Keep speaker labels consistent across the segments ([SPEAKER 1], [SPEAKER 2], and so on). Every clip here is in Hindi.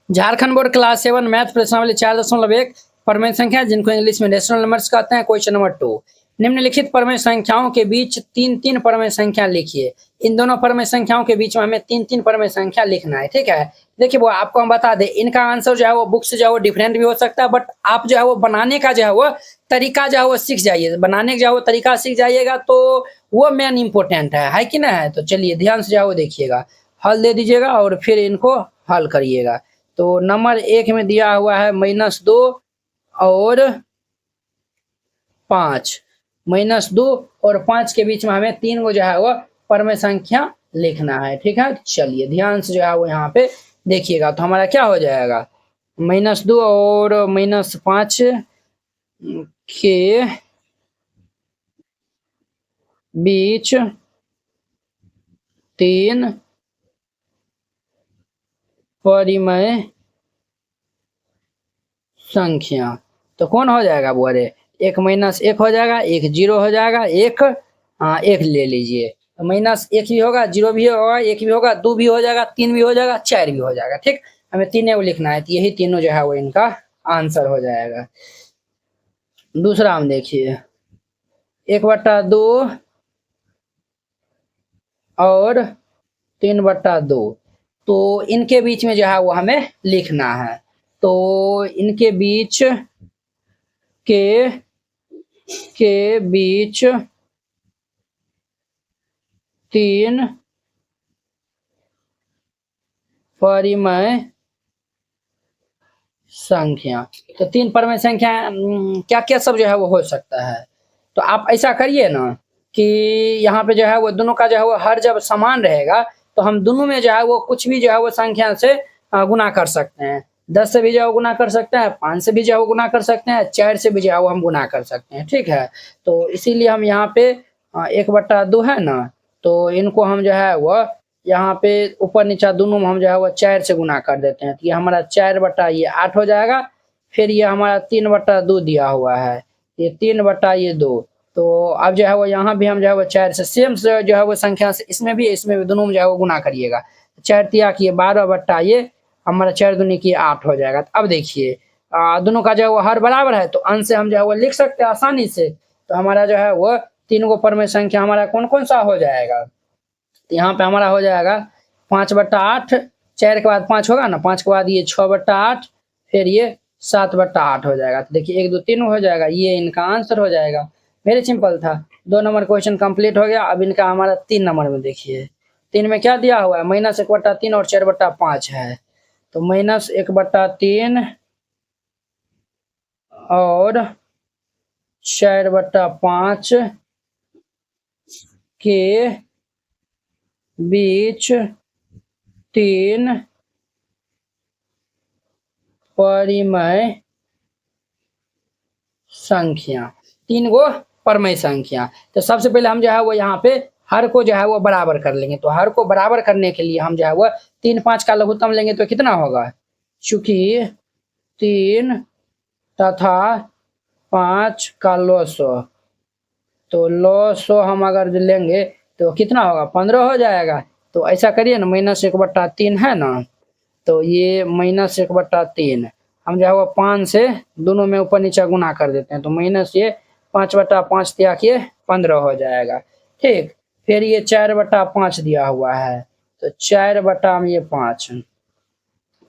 [SPEAKER 1] झारखंड बोर्ड क्लास 7 मैथ प्रश्नावली 4.1 परमेय संख्या जिनको इंग्लिश में रेशनल नंबर्स कहते हैं। क्वेश्चन नंबर 2, निम्नलिखित परमेय संख्याओं के बीच तीन तीन परमेय संख्या लिखिए। इन दोनों परमेय संख्याओं के बीच में हमें तीन तीन परमेय संख्या लिखना है। ठीक है, देखिए वो आपको हम बता दें, इनका आंसर जो है वो बुक से जो है वो डिफरेंट भी हो सकता है, बट आप जो है वो बनाने का जो है वो तरीका जो है वो सीख जाइए। बनाने का जो है वो तरीका सीख जाइएगा तो वो मेन इंपॉर्टेंट है कि ना है। तो चलिए ध्यान से जो है वो देखिएगा, हल दे दीजिएगा और फिर इनको हल करिएगा। तो नंबर 1 में दिया हुआ है -2 और 5। -2 और 5 के बीच में हमें 3 को जो है वो परमेय संख्या लिखना है। ठीक है, चलिए ध्यान से जो है वो यहाँ पे देखिएगा। तो हमारा क्या हो जाएगा, -2 और -5 के बीच 3 परिमेय संख्या। तो कौन हो जाएगा बोले, एक -1 हो जाएगा, एक 0 हो जाएगा, एक एक ले लीजिए। तो -1 भी होगा, 0 भी होगा, 1 भी होगा, 2 भी हो जाएगा, 3 भी हो जाएगा, 4 भी हो जाएगा। ठीक, हमें तीनों लिखना है, तो यही तीनों जो है वो इनका आंसर हो जाएगा। दूसरा हम देखिए 1/2 और 3/2, तो इनके बीच में जो है वो हमें लिखना है। तो इनके बीच के बीच 3 परिमेय संख्या। तो 3 परिमेय संख्या क्या क्या सब जो है वो हो सकता है। तो आप ऐसा करिए ना कि यहाँ पे जो है वो दोनों का जो है वो हर जब समान रहेगा तो हम दोनों में जो है वो कुछ भी जो है वो संख्या से गुना कर सकते हैं। 10 से भी जो है गुना कर सकते हैं, 5 से भी जो है गुना कर सकते हैं, 4 से भी जो है वो हम गुना कर सकते हैं। ठीक है, तो इसीलिए हम यहाँ पे 1/2 है ना, तो इनको हम जो है वो यहाँ पे ऊपर नीचा दोनों में हम जो है वो 4 से गुना कर देते हैं। तो ये हमारा 4/8 हो जाएगा। फिर ये हमारा 3/2 दिया हुआ है, ये 3/2। तो अब जो है वो यहाँ भी हम जो है वो 4 से सेम से जो है वो संख्या से इसमें भी दोनों में जो है वो गुना करिएगा। 4 तिया की 12 ये हमारा 4 दूनी की 8 हो जाएगा। तो अब देखिए दोनों का जो है वो हर बराबर है, तो अंश से हम जो है वो लिख सकते हैं आसानी से। तो हमारा जो है वो 3 को परमेय संख्या हमारा कौन कौन सा हो जाएगा, तो यहाँ पे हमारा हो जाएगा 5/8, 4 के बाद 5 होगा ना, 5 के बाद ये 6/8, फिर ये 7/8 हो जाएगा। तो देखिए 1 2 3 हो जाएगा, ये इनका आंसर हो जाएगा। वेरी सिंपल था। 2 नंबर क्वेश्चन कंप्लीट हो गया। अब इनका हमारा 3 नंबर में देखिए, 3 में क्या दिया हुआ है, -1/3 और 4/5 है। तो -1/3 और 4/5 के बीच 3 परिमेय संख्या, 3 गो परमेय संख्या। तो सबसे पहले हम जो है वो यहाँ पे हर को जो है वो बराबर कर लेंगे। तो हर को बराबर करने के लिए हम जो है वो 3 5 का लघुत्तम लेंगे तो कितना होगा, चूंकि 3 तथा 5 का लॉसो, तो लॉसो हम अगर लेंगे तो कितना होगा, 15 हो जाएगा। तो ऐसा करिए ना, -1/3 है ना, तो ये -1/3 हम जो है वो 5 से दोनों में ऊपर नीचे गुना कर देते हैं। तो माइनस ये 5/5 दिया कि 15 हो जाएगा। ठीक, फिर ये 4/5 दिया हुआ है, तो 4/5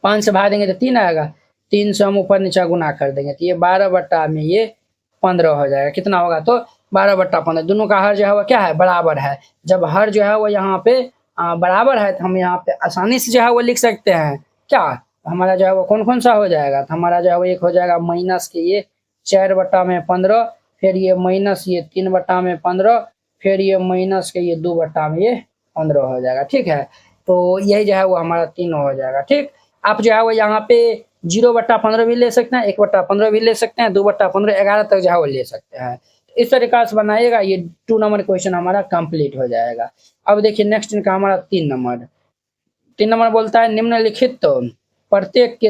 [SPEAKER 1] 5 से भाग देंगे तो 3 आएगा, 3 से हम ऊपर नीचे गुना कर देंगे तो ये 12/15 हो जाएगा। कितना होगा, तो 12/15। दोनों का हर जो है वो क्या है, बराबर है। जब हर जो है वो यहाँ पे बराबर है तो हम यहाँ पे आसानी से जो है वो लिख सकते हैं। क्या हमारा जो है वो कौन कौन सा हो जाएगा, तो हमारा जो है वो एक हो जाएगा माइनस के ये 4/15, फिर ये माइनस ये 3/15, फिर ये माइनस के ये 2/15 हो जाएगा। ठीक है, तो यही जो है वो हमारा तीनों हो जाएगा। ठीक, आप जो है वो यहाँ पे 0/15 भी ले सकते हैं, 1/15 भी ले सकते हैं, 2/15 11 तक जो है वो ले सकते हैं। इस तरीका से बनाइएगा, ये 2 नंबर क्वेश्चन हमारा कंप्लीट हो जाएगा। अब देखिए नेक्स्ट इनका हमारा 3 नंबर बोलता है निम्नलिखित तो प्रत्येक के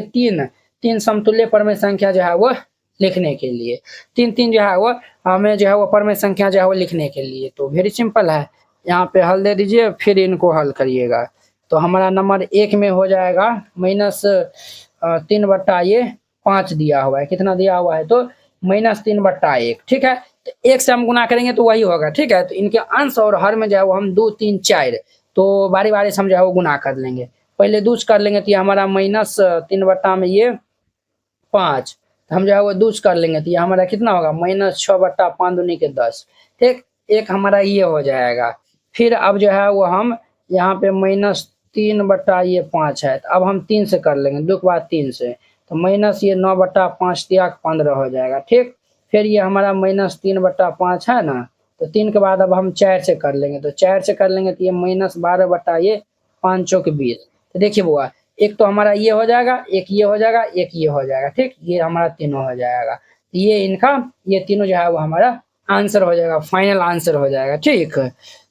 [SPEAKER 1] 3 समतुल्य परमेय संख्या जो है वो लिखने के लिए 3 जो है वो हमें जो है वो परमेय संख्या जो है वो लिखने के लिए। तो वेरी सिंपल है, यहाँ पे हल दे दीजिए, फिर इनको हल करिएगा। तो हमारा नंबर 1 में हो जाएगा 3/5 दिया हुआ है, कितना दिया हुआ है तो -3/1, ठीक है। तो 1 से हम गुना करेंगे तो वही होगा, ठीक है। तो इनके अंश और हर में जो है वो हम 2 3 4 तो बारी बारी से हम जो है वो गुना कर लेंगे। पहले 2 से कर लेंगे तो ये हमारा -3/5, हम जो है वो 2 से कर लेंगे तो ये हमारा कितना होगा -6/5 दूनी के 10, ठीक। एक हमारा ये हो जाएगा। फिर अब जो है वो हम यहाँ पे -3/5 है, तो अब हम 3 से कर लेंगे, 2 के बाद 3 से, तो माइनस ये 9/5 तियाक 15 हो जाएगा, ठीक। फिर ये हमारा -3/5 है ना, तो 3 के बाद अब हम 4 से कर लेंगे, तो 4 से कर लेंगे तो ये -12/5 तो देखिए बुआ, एक तो हमारा ये हो जाएगा, एक ये हो जाएगा, एक ये हो जाएगा, ठीक। ये हमारा तीनों हो जाएगा, तो ये इनका ये तीनों जो है वो हमारा आंसर हो जाएगा, फाइनल आंसर हो जाएगा, ठीक।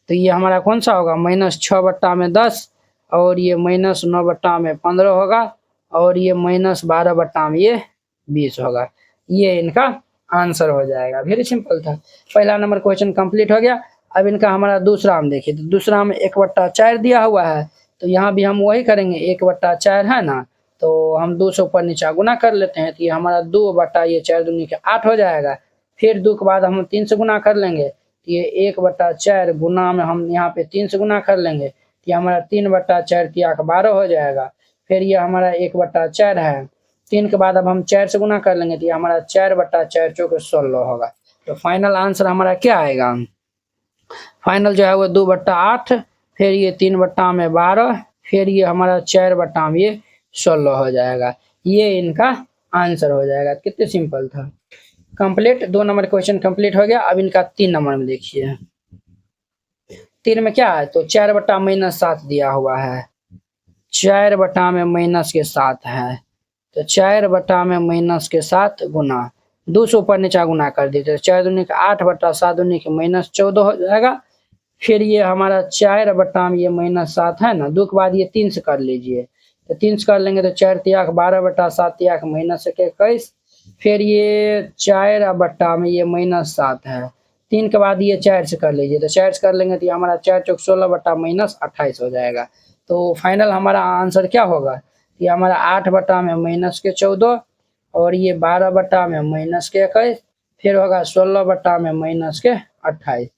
[SPEAKER 1] तो ये हमारा कौन सा होगा -6/10 और ये -9/15 होगा और ये -12/20 होगा। ये इनका आंसर हो जाएगा। वेरी सिंपल था। पहला नंबर क्वेश्चन कंप्लीट हो गया। अब इनका हमारा दूसरा हम देखिए, तो दूसरा में 1/4 दिया हुआ है, तो यहाँ भी हम वही करेंगे, 1/4 है ना, तो हम 2 से ऊपर नीचा गुना कर लेते हैं, तो ये हमारा 2/4 दूनी के 8 हो जाएगा। फिर 2 के बाद हम 3 से गुना कर लेंगे, तो ये 1/4 गुना में हम यहाँ पे 3 से गुना कर लेंगे, तो ये हमारा 3/4 तियाक 12 हो जाएगा। फिर ये हमारा 1/4 है, 3 के बाद अब हम 4 से गुना कर लेंगे, तो ये हमारा 4/4 चौके 16 होगा। तो फाइनल आंसर हमारा क्या आएगा, फाइनल जो है वो 2/8, फिर ये 3/12, फिर ये हमारा 4/16 हो जाएगा। ये इनका आंसर हो जाएगा। कितने सिंपल था। कंप्लीट 2 नंबर क्वेश्चन कंप्लीट हो गया। अब इनका 3 नंबर में देखिए, 3 में क्या है, तो 4/-7 दिया हुआ है, 4/-7 है, तो 4/-7 गुना 2 से ऊपर नीचा गुना कर दीजिए, तो 4 दूनी के 8/7 दूनी के -14 हो जाएगा। फिर ये हमारा 4/-7 है ना, 2 के बाद ये 3 से कर लीजिए, तो 3 से कर लेंगे तो 4 तियाक 12/7 तियाक -21, फिर ये 4/-7 है, 3 के बाद ये 4 से कर लीजिए, तो 4 से कर लेंगे तो ये हमारा 4 चौक 16/-28 हो जाएगा। तो फाइनल हमारा आंसर क्या होगा, ये हमारा 8/-14 और ये 12/-21, फिर होगा 16/-28,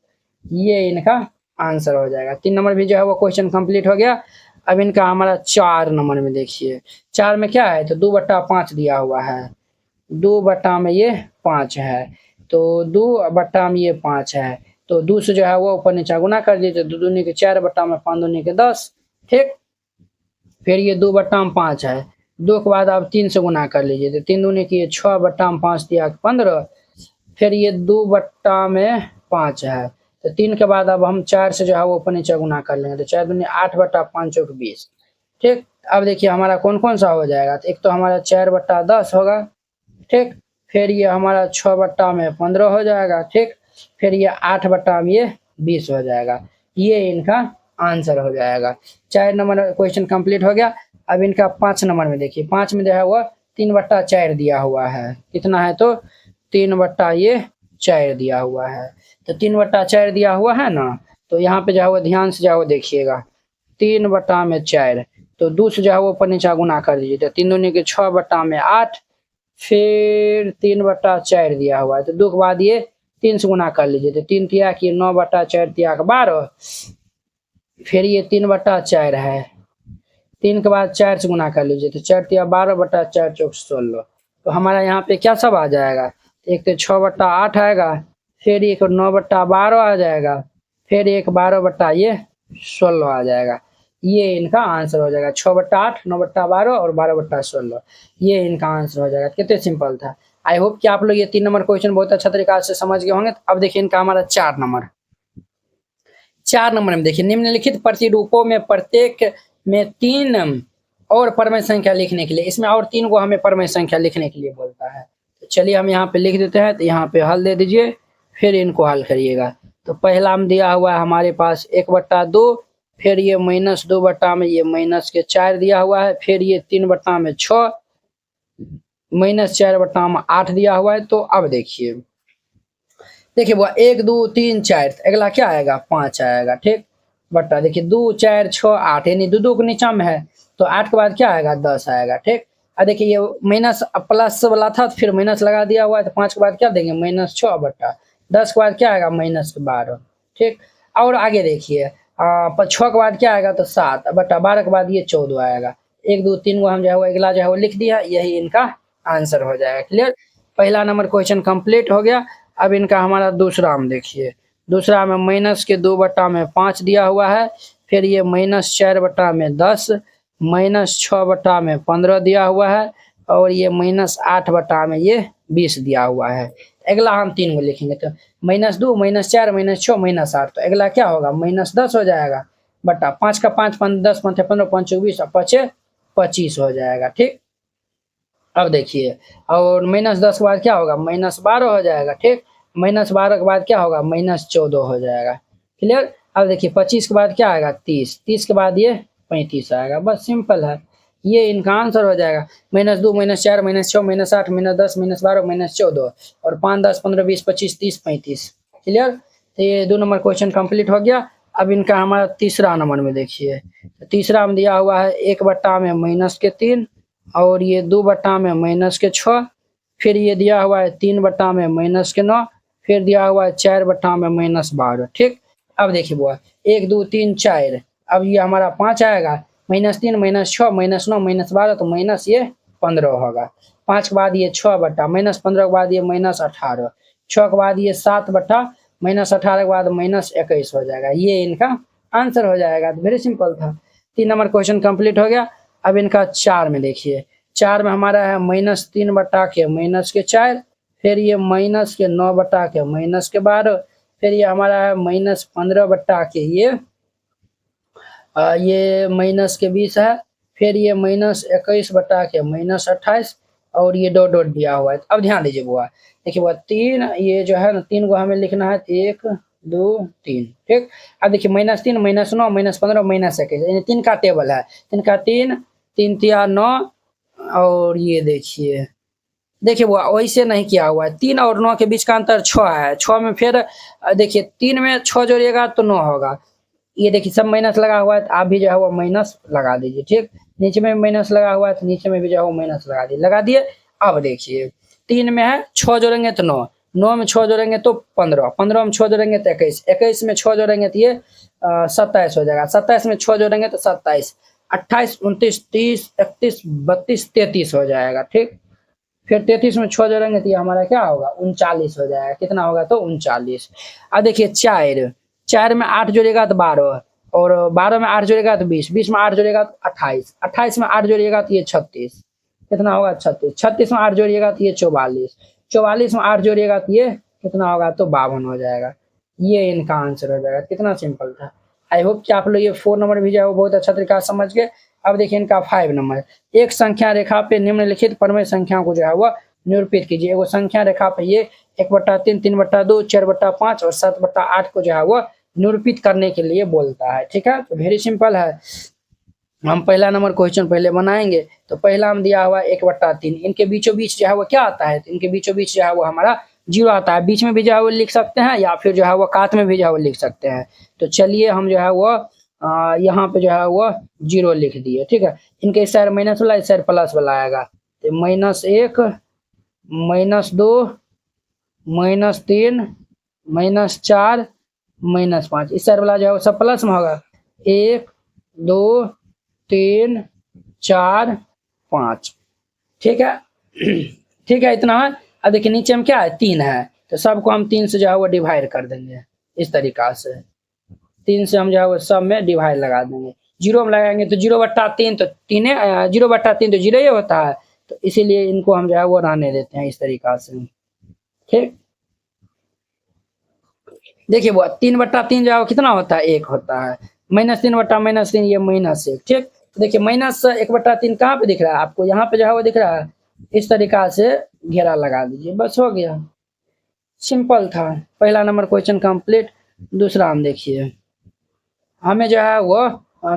[SPEAKER 1] ये इनका आंसर हो जाएगा। 3 नंबर भी जो है वो क्वेश्चन कंप्लीट हो गया। अब इनका हमारा 4 नंबर में देखिए, 4 में क्या है, तो 2/5 दिया हुआ है, 2/5 है, तो 2/5 है, तो 2 से जो है वो ऊपर नीचा गुना कर दीजिए, 2 दूनी के 4/5 दूनी के 10, ठीक। फिर ये 2/5 है, 2 के बाद आप 3 से गुना कर लीजिए, तो 3 दूनी की 6/5 तियाक 15, फिर ये 2/5 है, तो 3 के बाद अब हम 4 से जो है वो ऊपर नीचे गुना कर लेंगे, तो 4 दूनी 8/5 चौक 20, ठीक। अब देखिए हमारा कौन कौन सा हो जाएगा, तो एक तो हमारा 4/10 होगा, ठीक। फिर ये हमारा 6/15 हो जाएगा, ठीक। फिर ये 8/20 हो जाएगा। ये इनका आंसर हो जाएगा। 4 नंबर क्वेश्चन कंप्लीट हो गया। अब इनका 5 नंबर में देखिए, 5 में जो है वो 3/4 दिया हुआ है, कितना है तो 3/4 दिया हुआ है, तो 3/4 दिया हुआ है ना, तो यहाँ पे जो है वो ध्यान से जो है वो देखिएगा, 3/4, तो 2 से जो है वो ऊपर नीचा गुना कर दीजिए, तो 3 दूनी के 6/8, फिर 3/4 दिया हुआ है, तो 2 के बाद ये 3 से गुना कर लीजिए, तो 3 तियाक ये 9/4 तियाक 12, फिर ये 3/4 है, 3 के बाद 4 से गुना कर लीजिए, तो 4 तिया 12/4 चौक 16, तो हमारा यहाँ पे क्या सब आ जाएगा, एक तो 6/8 आएगा, फिर एक 9/12 आ जाएगा, फिर एक 12/16 आ जाएगा। ये इनका आंसर हो जाएगा, 6/8, 9/12 और 12/16, ये इनका आंसर हो जाएगा। कितने सिंपल था। आई होप कि आप लोग ये 3 नंबर क्वेश्चन बहुत अच्छा तरीका से समझ गए होंगे। अब देखिए इनका हमारा 4 नंबर, 4 नंबर में देखिए, निम्नलिखित प्रतिरूपों में प्रत्येक में 3 और परमेय संख्या लिखने के लिए, इसमें और 3 को हमें परमेय संख्या लिखने के लिए बोलता है। तो चलिए हम यहाँ पे लिख देते हैं, तो यहाँ पे हल दे दीजिए, फिर इनको हल करिएगा। तो पहला हम दिया हुआ है हमारे पास 1/2, फिर ये -2 में ये -4 दिया हुआ है, फिर ये 3/6, -4/8 दिया हुआ है। तो अब देखिए वो 1 2 3 4, अगला क्या आएगा 5 आएगा, ठीक। बट्टा देखिए 2 4 6 8, यानी 2 2 के नीचा में है, तो 8 के बाद क्या आएगा 10 आएगा, ठीक। अब देखिए ये माइनस प्लस वाला था तो फिर माइनस लगा दिया हुआ है, तो 5 के बाद क्या देंगे -6/10 के बाद क्या आएगा -12। ठीक, और आगे देखिए 6 के बाद क्या आएगा तो 7/12 के बाद ये 14 आएगा। 1 2 3 को हम जो है वो अगला जो है वो लिख दिया, यही इनका आंसर हो जाएगा। क्लियर, पहला नंबर क्वेश्चन कंप्लीट हो गया। अब इनका हमारा दूसरा में देखिए, दूसरा में -2/5 दिया हुआ है, फिर ये -4/10, -6/15 दिया हुआ है, और ये -8/20 दिया हुआ है। अगला हम 3 को लिखेंगे, तो -2 -4 -6 -8, तो अगला क्या होगा -10 हो जाएगा, बटा 5 का 5 5 10 5 15 5 24 और 5 25 हो जाएगा। ठीक, अब देखिए और -10 के बाद क्या होगा -12 हो जाएगा। ठीक, -12 के बाद क्या होगा -14 हो जाएगा। क्लियर, अब देखिए 25 के बाद क्या आएगा 30, 30 के बाद ये 35 आएगा। बस सिंपल है, ये इनका आंसर हो जाएगा। -2 -4 -6 -8 -10 -12 -14 और 5 10 15 20 25 30 35। क्लियर, तो ये 2 नंबर क्वेश्चन कंप्लीट हो गया। अब इनका हमारा तीसरा नंबर में देखिए, तो तीसरा में दिया हुआ है 1/-3 और ये 2/-6, फिर ये दिया हुआ है 3/-9, फिर दिया हुआ है 4/-12। ठीक, अब देखिए बुआ 1 2 3 4, अब ये हमारा 5 आएगा, -3 -6 -9 -12, तो माइनस ये 15 होगा। 5 के बाद ये 6/-15 के बाद ये -18, 6 के बाद ये 7/-18 के बाद -21 हो जाएगा। ये इनका आंसर हो जाएगा। तो वेरी सिंपल था, 3 नंबर क्वेश्चन कंप्लीट हो गया। अब इनका 4 में देखिए, 4 में हमारा है -3/-4, फिर ये -9/-12, फिर ये हमारा है -15/, ये -20 है, फिर ये -21/-28 और ये डॉट डॉट दिया हुआ है। अब ध्यान दीजिए बुआ, देखिए बुआ 3, ये जो है ना 3 को हमें लिखना है 1 2 3। ठीक, अब देखिए -3 -9 -15 -21, यानी 3 का टेबल है, 3 का 3 3 3 9, और ये देखिए वो वैसे नहीं किया हुआ है। 3 और 9 के बीच का अंतर 6 है। 6 में फिर देखिए 3 में 6 जोड़िएगा तो 9 होगा। ये देखिए सब माइनस लगा हुआ है, तो आप भी जो है वो माइनस लगा दीजिए। ठीक, नीचे में माइनस लगा हुआ है तो नीचे में भी जो है वो माइनस लगा दिए। अब देखिए 3 में है 6 जोड़ेंगे तो 9, 9 में 6 जोड़ेंगे तो 15, 15 में 6 जोड़ेंगे तो 21, 21 में 6 जोड़ेंगे तो ये 27 हो जाएगा, 27 में 6 जोड़ेंगे तो 27, 28 29 30 31 32 33 हो जाएगा। ठीक, फिर 33 में 6 जोड़ेंगे तो ये हमारा क्या होगा 39 हो जाएगा। कितना होगा तो 39। अब देखिए 4 में 8 जोड़ेगा तो 12, और 12 में 8 जोड़ेगा तो 20, 20 में 8 जोड़ेगा तो 28, 28 में 8 जोड़िएगा तो ये 36। कितना होगा 36, 36 में 8 जोड़िएगा तो ये 44, 44 में 8 जोड़िएगा तो ये कितना होगा तो 52 हो जाएगा। ये इनका आंसर हो जाएगा। कितना सिंपल था। आई होप कि आप लोग ये 4 नंबर भी जो है वो बहुत अच्छा तरीका से समझ गए। अब देखिए इनका 5 नंबर, एक संख्या रेखा पे निम्नलिखित परमेय संख्या को जो है वह निरूपित कीजिए। वो संख्या रेखा पे ये 1/3 3/2 4/5 और 7/8 को जो है वो निरूपित करने के लिए बोलता है। ठीक है, तो वेरी सिंपल है। हम पहला नंबर क्वेश्चन पहले बनाएंगे। तो पहला हम दिया हुआ 1/3, इनके बीचों बीच जो है वो क्या आता है, तो इनके बीचों बीच जो है वो हमारा 0 आता है। बीच में भी जो है वो लिख सकते हैं, या फिर जो है वो काट में भी जो है वो लिख सकते हैं। तो चलिए हम जो है वो यहाँ पे जो है वो 0 लिख दिए। ठीक है, इनके इस साइड माइनस वाला, इस साइड प्लस वाला आएगा, तो -1 -2 -3 -4 -5, इस साइड वाला जो है वो सब प्लस में होगा। 1 2 3 4 5। ठीक है, ठीक है, इतना है। अब देखिए नीचे में क्या है 3 है, तो सबको हम 3 से जो है वो डिवाइड कर देंगे। इस तरीका से 3 से हम जो है वो सब में डिवाइड लगा देंगे। 0 में लगाएंगे तो 0/3 तो 0/3 तो 0 ही होता है, तो इसीलिए इनको हम जो है वो रहने देते हैं इस तरीका से। ठीक, देखिए वो 3/3 जो है वो कितना होता है 1 होता है, -3/-3 ये -1। ठीक, तो देखिए -1/3 कहाँ पे दिख रहा है आपको, यहाँ पे जो है वो दिख रहा है। इस तरीका से घेरा लगा दीजिए, बस हो गया। सिंपल था। पहला नंबर क्वेश्चन कंप्लीट। दूसरा हम देखिए, हमें जो है वो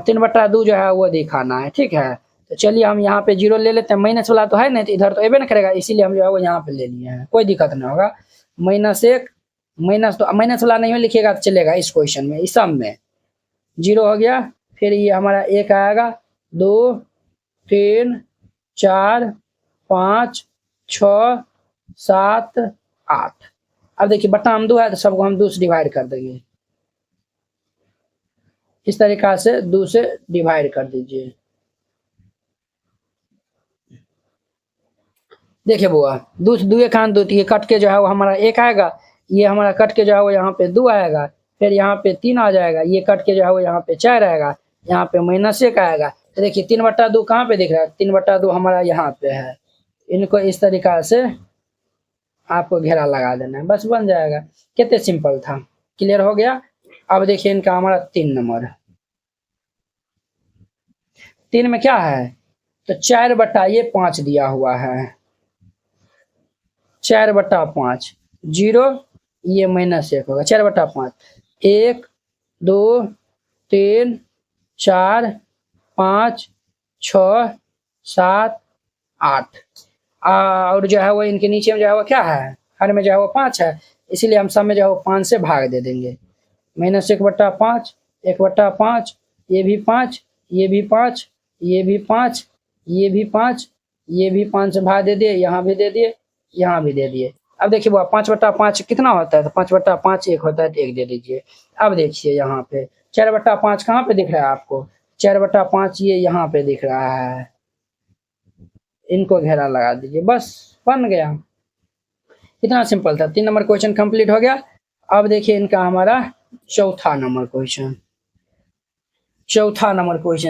[SPEAKER 1] 3/2 जो है वो दिखाना है। ठीक है, तो चलिए हम यहाँ पे 0 ले लेते हैं। माइनस वाला तो है नहीं, तो इधर तो एबे ना करेगा, इसीलिए हम जो है वो यहाँ पे ले लिए हैं, कोई दिक्कत नहीं होगा। -1 माइनस वाला नहीं लिखिएगा तो चलेगा इस क्वेश्चन में, इस सम में 0 हो गया। फिर ये हमारा 1 आएगा, 2 3 4 5 6 7 8। अब देखिए बट्टा हम 2 है तो सबको हम 2 से डिवाइड कर देंगे। इस तरीका से 2 से डिवाइड कर दीजिए। देखिए बुआ 2 से 2 खान 2 ये कट के जो है वो हमारा 1 आएगा, ये हमारा कट के जो है वो यहाँ पे 2 आएगा, फिर यहाँ पे 3 आ जाएगा, ये कट के जो है वो यहाँ पे 4 आएगा, यहाँ पे -1 आएगा। तो देखिए 3/2 कहाँ पे दिख रहा है, 3/2 हमारा यहाँ पे है। इनको इस तरीका से आपको घेरा लगा देना है, बस बन जाएगा। कितने सिंपल था, क्लियर हो गया। अब देखिए इनका हमारा 3 नंबर, 3 में क्या है तो 4/5 दिया हुआ है, 4/5 0, ये -1 होगा, 4/5 1 2 3 4 5 6 7 8। और जो है वो इनके नीचे में जो है वो क्या है, हर में जो है वो 5 है, इसीलिए हम सब में जो है वो 5 से भाग दे देंगे। -1/5 1/5, ये भी 5, ये भी 5, ये भी 5, ये भी 5, ये भी 5 से भाग दे दिए, यहाँ भी दे दिए, यहाँ भी दे दिए। अब देखिए वो 5/5 कितना होता है, तो 5/5 1 होता है, तो 1 दे दीजिए। अब देखिए यहाँ पे 4/5 कहाँ पे दिख रहा है आपको, 4/5 ये यहाँ पे दिख रहा है, इनको घेरा लगा दीजिए, बस बन गया। इतना सिंपल था। 3 नंबर क्वेश्चन कंप्लीट हो गया। अब देखिए इनका हमारा चौथा नंबर क्वेश्चन,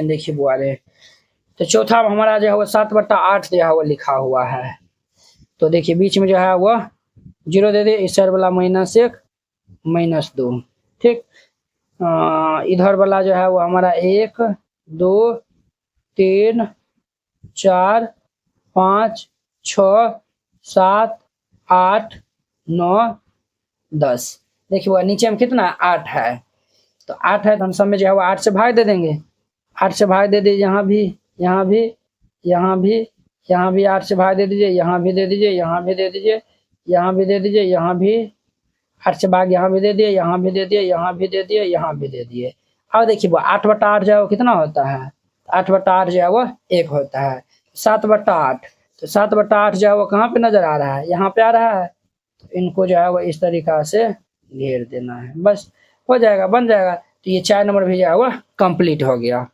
[SPEAKER 1] देखिए बुआ रे, तो चौथा हमारा जो है वो 7/8 जो है वो लिखा हुआ है। तो देखिए बीच में जो है वो 0 दे दिए, इस साइड वाला -1 -2, ठीक। इधर वाला जो है वो हमारा 1 2 3 4 5 6 7 8 9 10। देखिए वो नीचे में कितना 8 है, तो 8 है तो हम सब में जो है वो 8 से भाग दे देंगे, 8 से भाग दे दीजिए, यहाँ भी यहाँ भी यहाँ भी यहाँ भी 8 से भाग दे दीजिए, यहाँ भी दे दीजिए, यहाँ भी दे दीजिए, यहाँ भी दे दीजिए, यहाँ भी 8 से भाग यहाँ भी दे दिए, यहाँ भी दे दिए, यहाँ भी दे दिए, यहाँ भी दे दिए। अब देखिए वो 8/8 जो है वो कितना होता है, 8/8 जो है वो 1 होता है। 7/8, तो 7/8 जो है वो कहाँ पे नजर आ रहा है, यहाँ पे आ रहा है, तो इनको जो है वो इस तरीका से घेर देना है, बस हो जाएगा, बन जाएगा। तो ये 4 नंबर भी जो है वो कंप्लीट हो गया।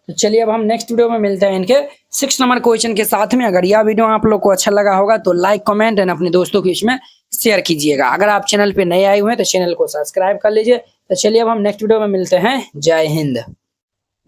[SPEAKER 1] तो चलिए अब हम नेक्स्ट वीडियो में मिलते हैं इनके 6 नंबर क्वेश्चन के साथ में। अगर यह वीडियो आप लोग को अच्छा लगा होगा तो लाइक कमेंट एंड अपने दोस्तों को इसमें शेयर कीजिएगा। अगर आप चैनल पे नए आए हुए हैं तो चैनल को सब्सक्राइब कर लीजिए। तो चलिए अब हम नेक्स्ट वीडियो में मिलते हैं। जय हिंद।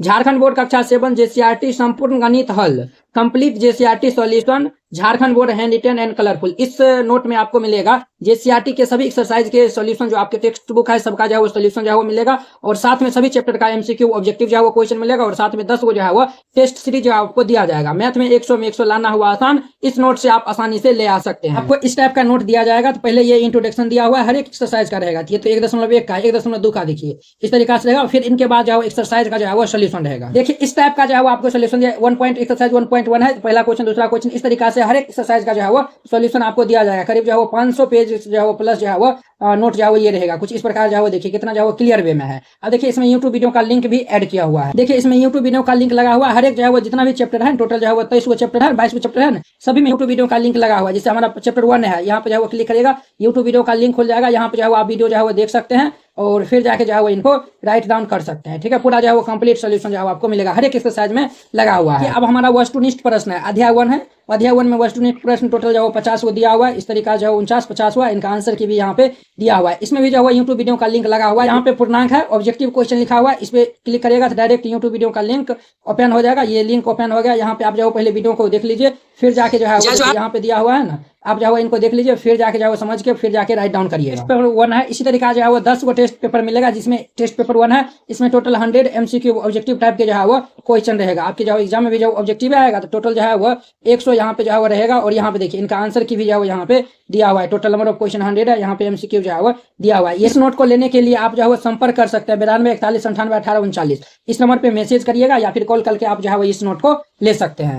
[SPEAKER 1] झारखंड बोर्ड कक्षा 7 जेसीईआरटी संपूर्ण गणित हल complete JCERT solution Jharkhand board handwritten and colourful. इस नोट में आपको मिलेगा जेसीईआरटी के सभी एक्सरसाइज के सॉल्यूशन, जो आपके टेक्स्ट बुक है सबका जो है वो सॉल्यूशन जो है वो मिलेगा, और साथ में सभी चैप्टर का एमसीक्यू ऑब्जेक्टिव जो है वो क्वेश्चन मिलेगा, और साथ में 10 को जो है वो टेस्ट सीरीज जो है आपको दिया जाएगा। मैथ में 100 में 100 लाना हुआ आसान, इस नोट से आप आसानी से ले आ सकते हैं। आपको इस टाइप का नोट दिया जाएगा, तो पहले ये इंट्रोडक्शन दिया हुआ है, हर एक एक्सरसाइज का रहेगा, ये तो 1.1 का 1.2 का देखिए इस तरीका से रहेगा। फिर इनके बाद जो है एक्सरसाइज का जो है वो सोल्यूशन रहेगा। देखिए इस टाइप का जो है वो आपको सोल्यूशन 1 पॉइंट एक्सरसाइज 1.1 है, पहला क्वेश्चन दूसरा क्वेश्चन, इस तरीका से हर एक एक्सरसाइज का जो है वो सॉल्यूशन आपको दिया जाएगा। करीब जो है वो 500 पेज जो है वो प्लस जो है वो नोट जो है वो ये रहेगा कुछ इस प्रकार जो है वो देखिए कितना जो है वो क्लियर वे में है। अब देखिए इसमें यूट्यूब वीडियो का लिंक भी ऐड किया हुआ है। देखिए इसमें यूट्यूब वीडियो का लिंक लगा हुआ है, हर एक जो है वो जितना भी चैप्टर है टोटल जो है वो 23 चैप्टर है, 22 चैप्टर है, सभी में यूट्यूब वीडियो का लिंक लगा हुआ है। जैसे हमारा चैप्टर 1 है, यहाँ पे जो है वो क्लिक करेगा यूट्यूब वीडियो का लिंक खुल जाएगा, यहाँ पे जो है वो आप वीडियो जो है वो देख सकते हैं, और फिर जाके जो है वो इनको राइट डाउन कर सकते हैं। ठीक है, पूरा जो है वो कंप्लीट सॉल्यूशन जो है आपको मिलेगा, हर एक एक्सरसाइज में लगा हुआ है। अब हमारा वस्तुनिष्ठ प्रश्न है, अध्याय 1 है, अध्याय 1 में वस्तुनिष्ठ प्रश्न टोटल जो है वो 50 को दिया हुआ है, इस तरीका जो है 49-50 हुआ, इनका आंसर की भी यहाँ पे दिया हुआ है। इसमें भी जो है यूट्यूब वीडियो का लिंक लगा हुआ है, यहाँ पे पूर्णांक है, ऑब्जेक्टिव क्वेश्चन लिखा हुआ है, इस पे क्लिक करेगा तो डायरेक्ट यूट्यूब वीडियो का लिंक ओपन हो जाएगा। ये लिंक ओपन हो गया, यहाँ पे आप जो पहले वीडियो को देख लीजिए, फिर जाके जो है यहाँ पे दिया हुआ है ना, आप जो है इनको देख लीजिए, फिर जाके जो है समझ के फिर जाके राइट डाउन करिए। पेपर 1 है, इसी तरीका जो है वो 10 को टेस्ट पेपर मिलेगा, जिसमें टेस्ट पेपर 1 है, इसमें टोटल 100 एमसीक्यू ऑब्जेक्टिव टाइप के जो है वो क्वेश्चन रहेगा। आपके जो एग्जाम में भी जो ऑब्जेक्टिव आएगा तो टोटल जो है वो 100 यहाँ पे जो है वो रहेगा, और यहाँ पे देखिए इनका आंसर की भी जो है यहाँ पे दिया हुआ है, टोटल नंबर ऑफ क्वेश्चन 100 है, यहाँ पे एमसीक्यू जो है वो दिया हुआ है। इस नोट को लेने के लिए आप जो है वो संपर्क कर सकते हैं 92 41 98 18 39, इस नंबर पे मैसेज करिएगा या फिर कॉल करके आप जो है वो इस नोट को ले सकते हैं।